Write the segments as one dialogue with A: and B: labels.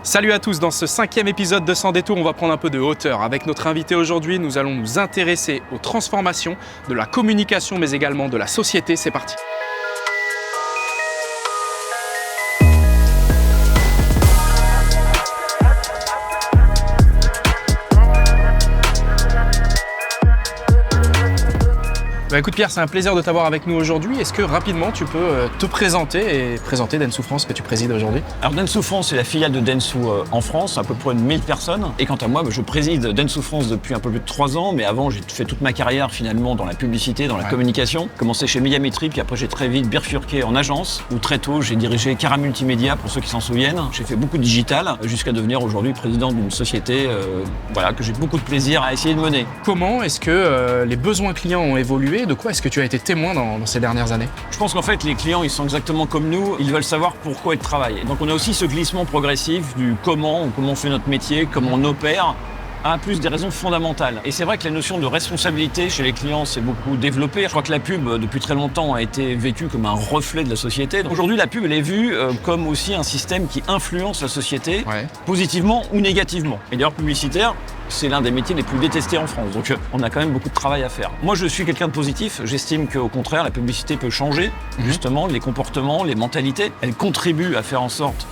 A: Salut à tous, dans ce 5e épisode de Sans Détour, on va prendre un peu de hauteur. Avec notre invité aujourd'hui, nous allons nous intéresser aux transformations de la communication, mais également de la société. C'est parti. Écoute Pierre, c'est un plaisir de t'avoir avec nous aujourd'hui. Est-ce que rapidement tu peux te présenter et présenter Dentsu France que tu présides aujourd'hui?
B: Alors Dentsu France, c'est la filiale de Dentsu en France, à peu près 1000 personnes. Et quant à moi, je préside Dentsu France depuis un peu plus de 3 ans, mais avant j'ai fait toute ma carrière finalement dans la publicité, dans la communication. Commencé chez Médiamétrie, puis après j'ai très vite bifurqué en agence, où très tôt j'ai dirigé Cara Multimédia, pour ceux qui s'en souviennent. J'ai fait beaucoup de digital, jusqu'à devenir aujourd'hui président d'une société que j'ai beaucoup de plaisir à essayer de mener.
A: Comment est-ce que les besoins clients ont évolué? De quoi est-ce que tu as été témoin dans ces dernières années?
B: Je pense qu'en fait, les clients, ils sont exactement comme nous. Ils veulent savoir pourquoi ils travaillent. Donc, on a aussi ce glissement progressif du comment on fait notre métier, comment on opère, à plus des raisons fondamentales. Et c'est vrai que la notion de responsabilité chez les clients s'est beaucoup développée. Je crois que la pub, depuis très longtemps, a été vécue comme un reflet de la société. Aujourd'hui, la pub, elle est vue comme aussi un système qui influence la société, positivement ou négativement. Et d'ailleurs, publicitaire, c'est l'un des métiers les plus détestés en France. Donc on a quand même beaucoup de travail à faire. Moi, je suis quelqu'un de positif. J'estime qu'au contraire, la publicité peut changer, justement, les comportements, les mentalités. Elle contribue à faire en sorte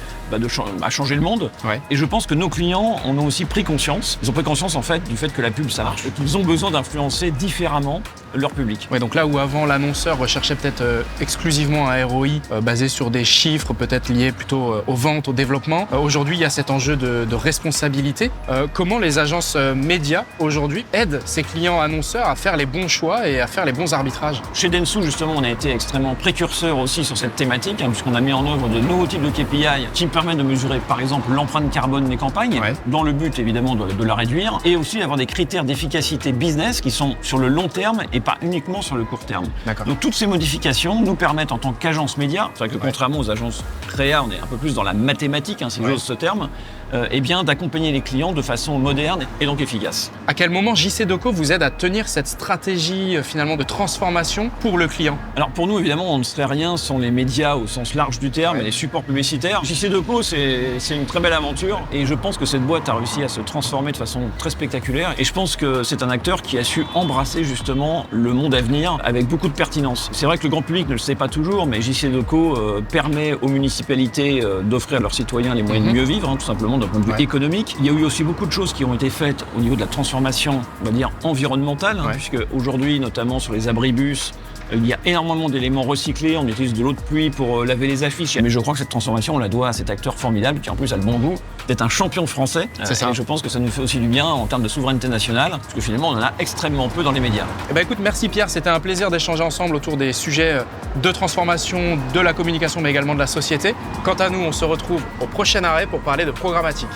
B: à changer le monde. Et je pense que nos clients en ont aussi pris conscience. Ils ont pris conscience, en fait, du fait que la pub, ça marche et qu'ils ont besoin d'influencer différemment leur public.
A: Donc là où avant l'annonceur recherchait peut-être exclusivement un ROI basé sur des chiffres, peut-être liés plutôt aux ventes, au développement, aujourd'hui il y a cet enjeu de responsabilité. Comment les agences médias aujourd'hui aident ces clients annonceurs à faire les bons choix et à faire les bons arbitrages?
B: Chez Dentsu, justement, on a été extrêmement précurseur aussi sur cette thématique, puisqu'on a mis en œuvre de nouveaux types de KPI qui permettent de mesurer par exemple l'empreinte carbone des campagnes, dans le but évidemment de la réduire, et aussi d'avoir des critères d'efficacité business qui sont sur le long terme et pas uniquement sur le court terme. Donc toutes ces modifications nous permettent en tant qu'agence média, c'est vrai que contrairement aux agences créa, on est un peu plus dans la mathématique, si j'ose ce terme, d'accompagner les clients de façon moderne et donc efficace.
A: À quel moment JCDecaux vous aide à tenir cette stratégie finalement de transformation pour le client?
B: Alors pour nous évidemment on ne serait rien sans les médias au sens large du terme et les supports publicitaires. JCDecaux c'est une très belle aventure et je pense que cette boîte a réussi à se transformer de façon très spectaculaire et je pense que c'est un acteur qui a su embrasser justement le monde à venir avec beaucoup de pertinence. C'est vrai que le grand public ne le sait pas toujours, mais JCDecaux permet aux municipalités d'offrir à leurs citoyens les moyens de mieux vivre, tout simplement d'un point de vue économique. Il y a eu aussi beaucoup de choses qui ont été faites au niveau de la transformation, on va dire, environnementale, puisque aujourd'hui, notamment sur les abribus, il y a énormément d'éléments recyclés, on utilise de l'eau de pluie pour laver les affiches. Mais je crois que cette transformation, on la doit à cet acteur formidable qui en plus a le bon goût d'être un champion français. C'est ça. Et je pense que ça nous fait aussi du bien en termes de souveraineté nationale, parce que finalement on en a extrêmement peu dans les médias.
A: Écoute, merci Pierre, c'était un plaisir d'échanger ensemble autour des sujets de transformation, de la communication, mais également de la société. Quant à nous, on se retrouve au prochain arrêt pour parler de programmatique.